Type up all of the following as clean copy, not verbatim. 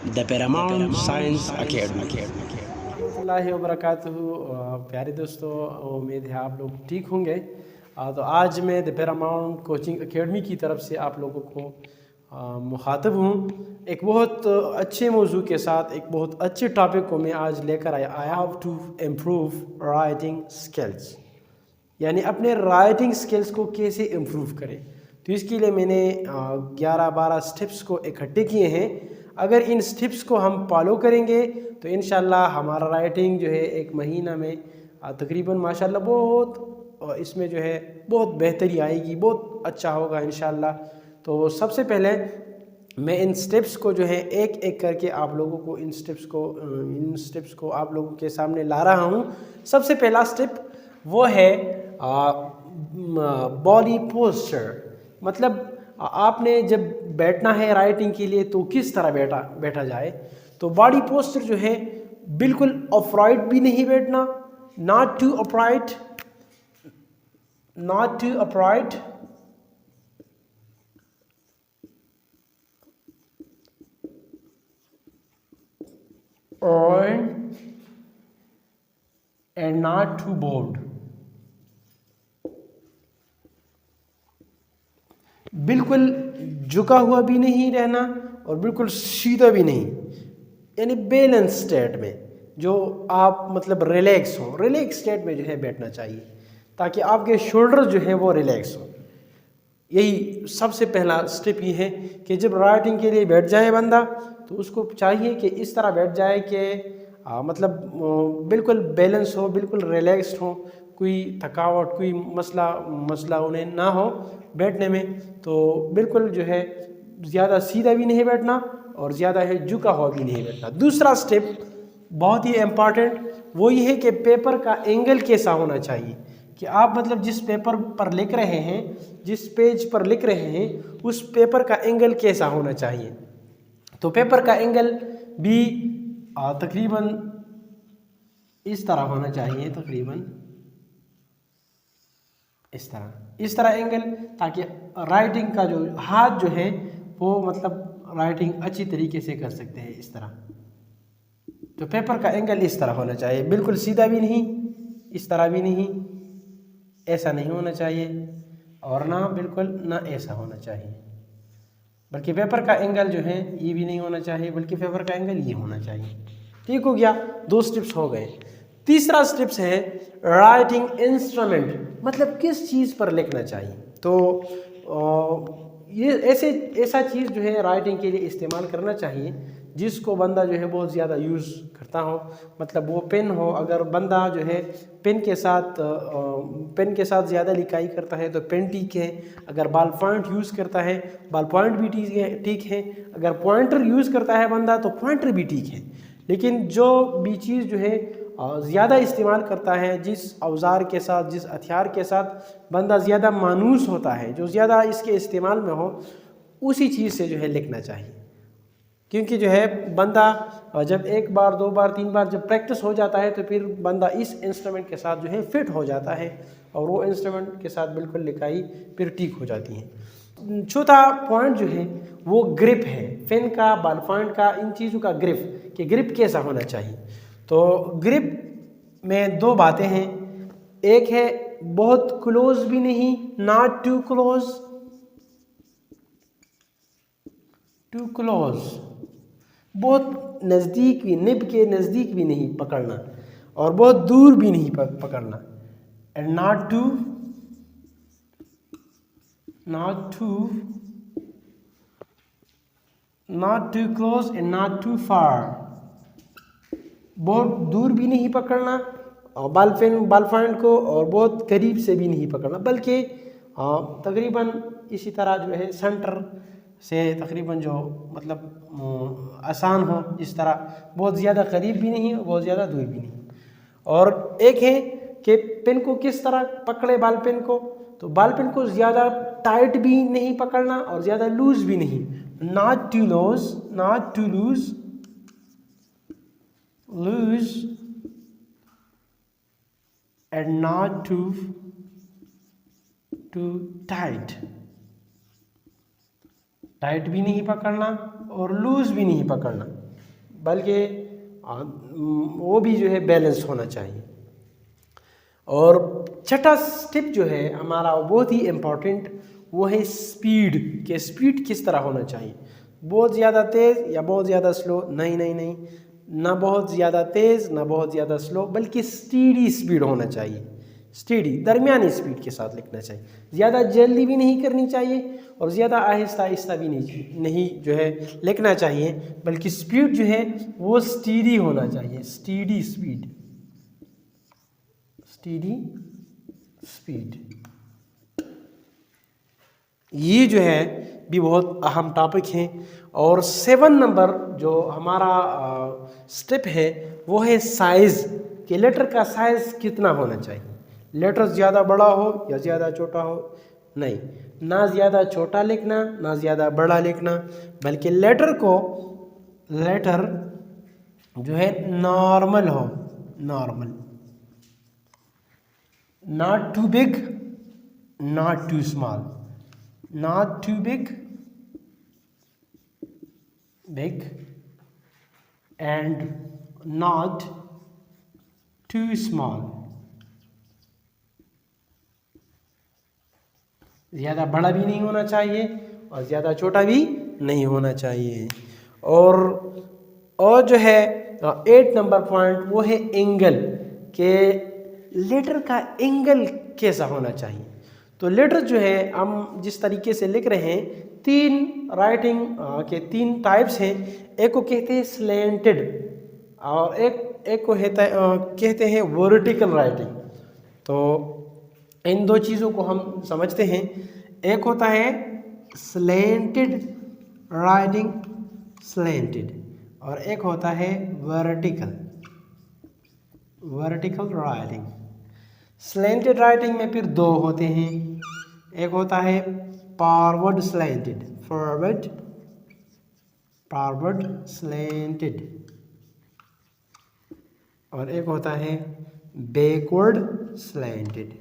The Paramount science academy. रहमतुल्लाहि व बरकातुहू। प्यारे दोस्तों, उम्मीद है आप लोग ठीक होंगे। तो आज मैं द पैरामाउंट कोचिंग एकेडमी की तरफ से आप लोगों को मुखातब हूँ एक बहुत अच्छे मौजू के साथ, एक बहुत अच्छे टॉपिक को मैं आज लेकर आया। I have to improve writing skills, यानी अपने राइटिंग स्किल्स को कैसे इम्प्रूव करें। तो इसके लिए मैंने 11-12 स्टेप्स को इकट्ठे किए हैं। अगर इन स्टेप्स को हम फॉलो करेंगे तो इंशाल्लाह हमारा राइटिंग जो है एक महीना में तकरीबन माशाल्लाह बहुत इसमें जो है बहुत बेहतरी आएगी, बहुत अच्छा होगा इंशाल्लाह। तो सबसे पहले मैं इन स्टेप्स को जो है एक एक करके आप लोगों को इन स्टेप्स को आप लोगों के सामने ला रहा हूँ। सबसे पहला स्टेप वो है बॉडी पोस्चर। मतलब आपने जब बैठना है राइटिंग के लिए तो किस तरह बैठा जाए। तो बॉडी पोस्चर जो है बिल्कुल अपराइट भी नहीं बैठना, not too upright and not too bored। बिल्कुल झुका हुआ भी नहीं रहना और बिल्कुल सीधा भी नहीं, यानी बैलेंस स्टेट में जो आप मतलब रिलैक्स स्टेट में जो है बैठना चाहिए ताकि आपके शोल्डर जो है वो रिलैक्स हो। यही सबसे पहला स्टेप ये है कि जब राइटिंग के लिए बैठ जाए बंदा तो उसको चाहिए कि इस तरह बैठ जाए कि मतलब बिल्कुल बैलेंस हो, बिल्कुल रिलैक्स्ड हो, कोई थकावट कोई मसला उन्हें ना हो बैठने में। तो बिल्कुल जो है ज़्यादा सीधा भी नहीं बैठना और ज़्यादा है झुका हुआ भी नहीं बैठना। दूसरा स्टेप बहुत ही इम्पॉर्टेंट वो ये है कि पेपर का एंगल कैसा होना चाहिए कि आप मतलब जिस पेपर पर लिख रहे हैं, जिस पेज पर लिख रहे हैं, उस पेपर का एंगल कैसा होना चाहिए। तो पेपर का एंगल भी तकरीबन इस तरह होना चाहिए, तकरीबन इस तरह एंगल, ताकि राइटिंग का जो हाथ जो है वो मतलब राइटिंग अच्छी तरीके से कर सकते हैं इस तरह। तो पेपर का एंगल इस तरह होना चाहिए, बिल्कुल सीधा भी नहीं, इस तरह भी नहीं, ऐसा नहीं होना चाहिए और ना बिल्कुल ना ऐसा होना चाहिए। बल्कि पेपर का एंगल जो है ये भी नहीं होना चाहिए, बल्कि पेपर का एंगल ये होना चाहिए। ठीक हो गया, 2 स्टेप्स हो गए। तीसरा स्टेप्स है राइटिंग इंस्ट्रूमेंट, मतलब किस चीज़ पर लिखना चाहिए। तो ये ऐसा चीज़ जो है राइटिंग के लिए इस्तेमाल करना चाहिए जिसको बंदा जो है बहुत ज़्यादा यूज़ करता हो। मतलब वो पेन हो, अगर बंदा जो है पेन के साथ ज़्यादा लिखाई करता है तो पेन ठीक है। अगर बॉल पॉइंट यूज़ करता है बॉल पॉइंट भी ठीक है। अगर पॉइंटर यूज़ करता है बंदा तो पॉइंटर भी ठीक है। लेकिन जो भी चीज़ जो है ज़्यादा इस्तेमाल करता है, जिस औजार के साथ, जिस हथियार के साथ बंदा ज़्यादा मानूस होता है, जो ज़्यादा इसके इस्तेमाल में हो, उसी चीज़ से जो है लिखना चाहिए। क्योंकि जो है बंदा जब 1 बार 2 बार 3 बार जब प्रैक्टिस हो जाता है तो फिर बंदा इस इंस्ट्रूमेंट के साथ जो है फिट हो जाता है और वो इंस्ट्रूमेंट के साथ बिल्कुल लिखाई फिर ठीक हो जाती है। चौथा पॉइंट जो है वो ग्रिप है, पेन का, बॉल पॉइंट का, इन चीज़ों का ग्रिप, कि ग्रिप कैसा होना चाहिए। तो ग्रिप में 2 बातें हैं। एक है बहुत क्लोज भी नहीं, नॉट टू क्लोज, बहुत नज़दीक भी, निब के नज़दीक भी नहीं पकड़ना और बहुत दूर भी नहीं पकड़ना। And not too close and not too far, बहुत दूर भी नहीं पकड़ना और बॉल पॉइंट को और बहुत करीब से भी नहीं पकड़ना, बल्कि तकरीबन इसी तरह जो है सेंटर से तकरीबन जो मतलब आसान हो, इस तरह बहुत ज़्यादा करीब भी नहीं और बहुत ज़्यादा दूर भी नहीं। और एक है कि पेन को किस तरह पकड़े, बॉल पेन को, तो बॉल पेन को ज़्यादा टाइट भी नहीं पकड़ना और ज़्यादा लूज भी नहीं, not too loose and not too tight भी नहीं पकड़ना और लूज भी नहीं पकड़ना। बल्कि वो भी जो है बैलेंस होना चाहिए। और छठा स्टेप जो है हमारा बहुत ही इम्पोर्टेंट, वो है स्पीड, के स्पीड किस तरह होना चाहिए। बहुत ज़्यादा तेज़ या बहुत ज़्यादा स्लो, नहीं नहीं नहीं, ना बहुत ज़्यादा तेज़ ना बहुत ज़्यादा स्लो, बल्कि स्टीडी स्पीड होना चाहिए। स्टीडी दरमियानी स्पीड के साथ लिखना चाहिए। ज़्यादा जल्दी भी नहीं करनी चाहिए और ज़्यादा आहिस्ता आहिस्ता भी नहीं जो है लिखना चाहिए, बल्कि स्पीड जो है वो स्टीडी होना चाहिए। स्टीडी स्पीड, स्टीडी स्पीड, ये जो है भी बहुत अहम टॉपिक है। और 7 नंबर जो हमारा स्टेप है वो है साइज़, कि लेटर का साइज़ कितना होना चाहिए। लेटर ज़्यादा बड़ा हो या ज़्यादा छोटा हो, नहीं, ना ज़्यादा छोटा लिखना ना ज़्यादा बड़ा लिखना, बल्कि लेटर जो है नॉर्मल हो, normal, not too big not too small, not too big and not too small। ज़्यादा बड़ा भी नहीं होना चाहिए और ज़्यादा छोटा भी नहीं होना चाहिए। और जो है 8 नंबर पॉइंट वो है एंगल, के लेटर का एंगल कैसा होना चाहिए। तो लेटर जो है हम जिस तरीके से लिख रहे हैं, 3 राइटिंग के 3 टाइप्स हैं। एक को कहते हैं स्लैंटेड और एक को कहते हैं वर्टिकल राइटिंग। तो इन दो चीज़ों को हम समझते हैं। एक होता है स्लैंटेड राइटिंग, स्लैंटेड, और एक होता है वर्टिकल राइटिंग। स्लैंटेड राइटिंग में फिर 2 होते हैं। एक होता है फॉरवर्ड स्लैंटेड, फॉरवर्ड स्लैंटेड, और एक होता है backward slanted.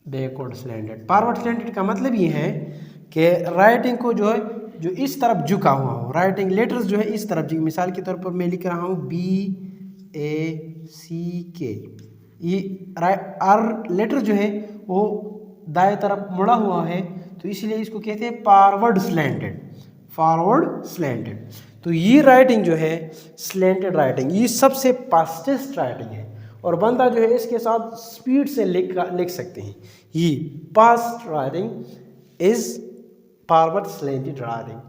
Backward slanted, forward slanted का मतलब ये है कि राइटिंग को जो है जो इस तरफ झुका हुआ हो, राइटिंग लेटर्स जो है इस तरफ, जो मिसाल के तौर पर मैं लिख रहा हूँ BACK, ये आर लेटर जो है वो दाएं तरफ मुड़ा हुआ है, तो इसलिए इसको कहते हैं फॉरवर्ड स्लैंटेड। तो ये राइटिंग जो है स्लैंटेड राइटिंग, ये सबसे फास्टेस्ट राइटिंग है और बंदा जो है इसके साथ स्पीड से लिख सकते हैं। ये fast writing is forward slanted writing.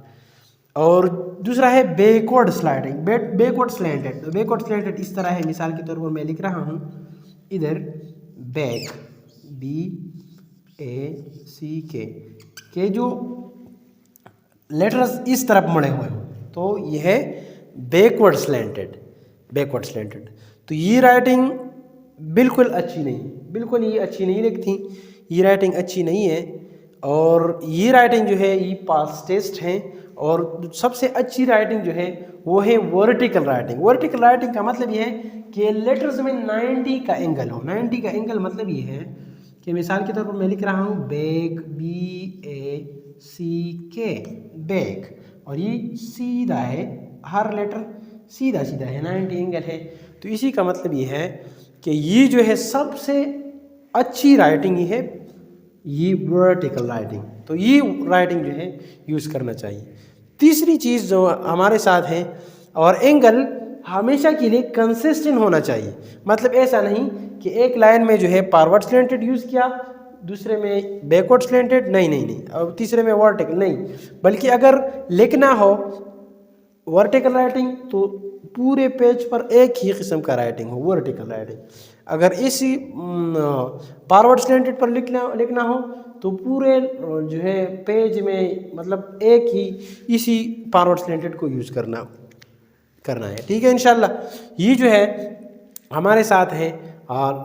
और दूसरा है बैकवर्ड स्लाइडिंग, बैकवर्ड स्लैंटेड। तो बैकवर्ड स्लैंटेड इस तरह है, मिसाल के तौर पर मैं लिख रहा हूँ इधर बैक, BACK, के जो लेटर्स इस तरफ मुड़े हुए हो, तो यह है बैकवर्ड स्लैंटेड। तो ये राइटिंग बिल्कुल अच्छी नहीं, बिल्कुल ये अच्छी नहीं लिखती, ये राइटिंग अच्छी नहीं है। और ये राइटिंग जो है ये फास्टेस्ट है। और सबसे अच्छी राइटिंग जो है वो है वर्टिकल राइटिंग। वर्टिकल राइटिंग का मतलब ये है कि लेटर्स में 90 का एंगल हो। 90 का एंगल मतलब ये है कि मिसाल के तौर पर मैं लिख रहा हूँ बैक, BACK, बैक, और ये सीधा है, हर लेटर सीधा है, 90 एंगल है। तो इसी का मतलब ये है कि ये जो है सबसे अच्छी राइटिंग ये है, ये वर्टिकल राइटिंग। तो ये राइटिंग जो है यूज़ करना चाहिए। तीसरी चीज़ जो हमारे साथ है, और एंगल हमेशा के लिए कंसिस्टेंट होना चाहिए। मतलब ऐसा नहीं कि एक लाइन में जो है फॉरवर्ड स्लैंटेड यूज़ किया, दूसरे में बैकवर्ड स्लैंटेड, नहीं, और तीसरे में वर्टिकल, नहीं, बल्कि अगर लिखना हो वर्टिकल राइटिंग तो पूरे पेज पर एक ही किस्म का राइटिंग हो, वर्टिकल राइटिंग। अगर इसी फॉरवर्ड स्लैंटेड पर लिखना हो तो पूरे जो है पेज में मतलब एक ही इसी फॉरवर्ड स्लैंटेड को यूज़ करना है। ठीक है, इंशाल्लाह। ये जो है हमारे साथ है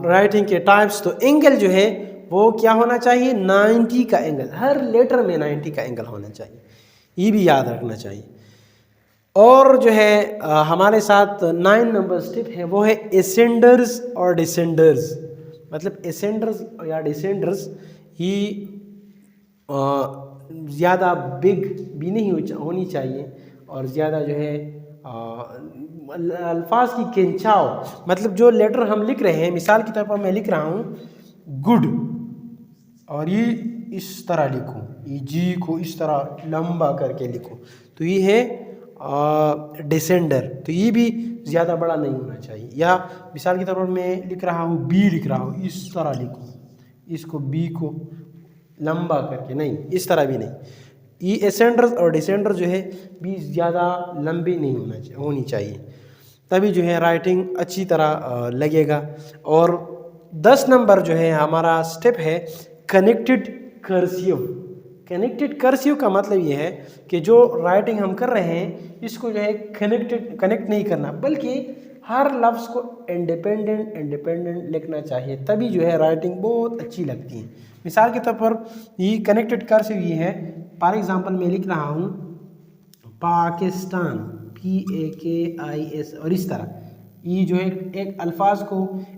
राइटिंग के टाइप्स। तो एंगल जो है वो क्या होना चाहिए, 90 का एंगल, हर लेटर में 90 का एंगल होना चाहिए, ये भी याद रखना चाहिए। और जो है हमारे साथ 9 नंबर स्टेप है वो है एसेंडर्स और डिसेंडर्स। मतलब एसेंडर्स या डिसेंडर्स, ये ज़्यादा बिग भी नहीं होनी चाहिए और ज़्यादा जो है अल्फाज की खिंचाव, मतलब जो लेटर हम लिख रहे हैं, मिसाल के तौर पर मैं लिख रहा हूँ गुड और ये इस तरह लिखूँ, ये जी को इस तरह लंबा करके लिखूँ, तो ये है डिसेंडर, तो ये भी ज़्यादा बड़ा नहीं होना चाहिए। या मिसाल के तौर पर मैं लिख रहा हूँ बी लिख रहा हूँ, इस तरह लिखूँ, इसको बी को लंबा करके नहीं, इस तरह भी नहीं। ये एसेंडर और डिसेंडर जो है भी ज़्यादा लंबी नहीं होनी चाहिए, तभी जो है राइटिंग अच्छी तरह लगेगा। और 10 नंबर जो है हमारा स्टेप है कनेक्टेड कर्सिव। कनेक्टेड कर्सिव का मतलब ये है कि जो राइटिंग हम कर रहे हैं इसको जो है कनेक्ट नहीं करना, बल्कि हर लफ्ज़ को इंडिपेंडेंट लिखना चाहिए, तभी जो है राइटिंग बहुत अच्छी लगती है। मिसाल के तौर पर ये कनेक्टेड कर्सिव ये है, फॉर एग्जांपल मैं लिख रहा हूँ पाकिस्तान, PAKIS, और इस तरह ये जो है एक अल्फाज को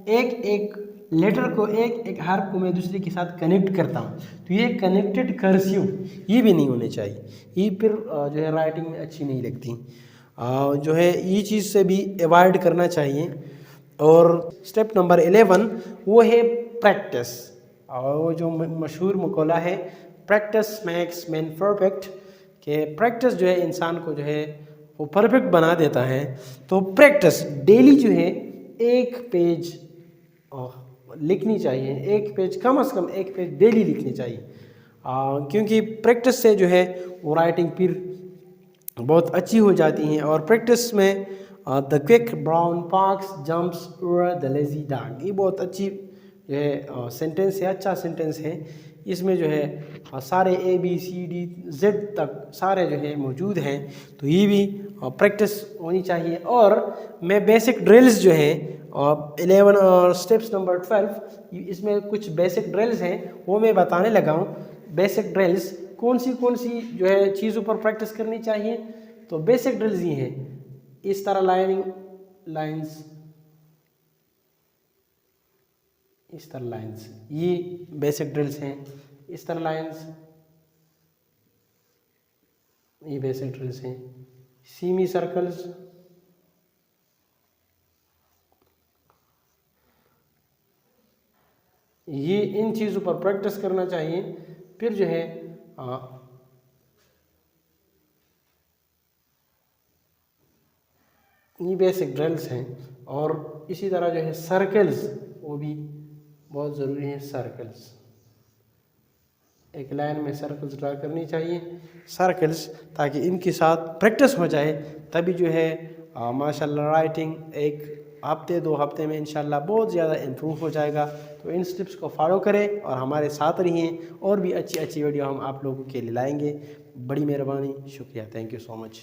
एक लेटर को एक हर्फ को मैं दूसरे के साथ कनेक्ट करता हूँ, तो ये कनेक्टेड कर्सिव ये भी नहीं होने चाहिए, ये फिर जो है राइटिंग में अच्छी नहीं लगती, जो है ये चीज़ से भी अवॉइड करना चाहिए। और स्टेप नंबर 11 वो है प्रैक्टिस, और वो जो मशहूर मकौला है प्रैक्टिस मेक्स मैन परफेक्ट, कि प्रैक्टिस जो है इंसान को जो है वो परफेक्ट बना देता है। तो प्रैक्टिस डेली जो है एक पेज लिखनी चाहिए, एक पेज कम से कम एक पेज डेली लिखनी चाहिए, क्योंकि प्रैक्टिस से जो है वो राइटिंग फिर बहुत अच्छी हो जाती हैं। और प्रैक्टिस में the quick brown fox jumps over the lazy dog, ये बहुत अच्छी जो है सेंटेंस है, अच्छा सेंटेंस है। इसमें जो है सारे ABCD Z तक सारे जो है मौजूद हैं, तो ये भी प्रैक्टिस होनी चाहिए। और मैं बेसिक ड्रिल्स जो है 11 और स्टेप्स नंबर 12, इसमें कुछ बेसिक ड्रिल्स हैं वो मैं बताने लगा हूँ। बेसिक ड्रिल्स कौन सी जो है चीज़ों पर प्रैक्टिस करनी चाहिए, तो बेसिक ड्रिल्स ये हैं, इस तरह लाइंस, इस तरह लाइंस, ये बेसिक ड्रिल्स हैं। इस तरह लाइंस, ये बेसिक ड्रिल्स हैं। सेमी सर्कल्स, ये इन चीज़ों पर प्रैक्टिस करना चाहिए। फिर जो है ये बेसिक ड्रिल्स हैं। और इसी तरह जो है सर्कल्स, वो भी बहुत ज़रूरी है। सर्कल्स, एक लाइन में सर्कल्स ड्रा करनी चाहिए, सर्कल्स, ताकि इनके साथ प्रैक्टिस हो जाए, तभी जो है माशाल्लाह राइटिंग एक हफ्ते 2 हफ्ते में इंशाल्लाह बहुत ज़्यादा इम्प्रूव हो जाएगा। तो इन स्टेप्स को फॉलो करें और हमारे साथ रहिए, और भी अच्छी वीडियो हम आप लोगों के लिए लाएंगे। बड़ी मेहरबानी, शुक्रिया, थैंक यू सो मच।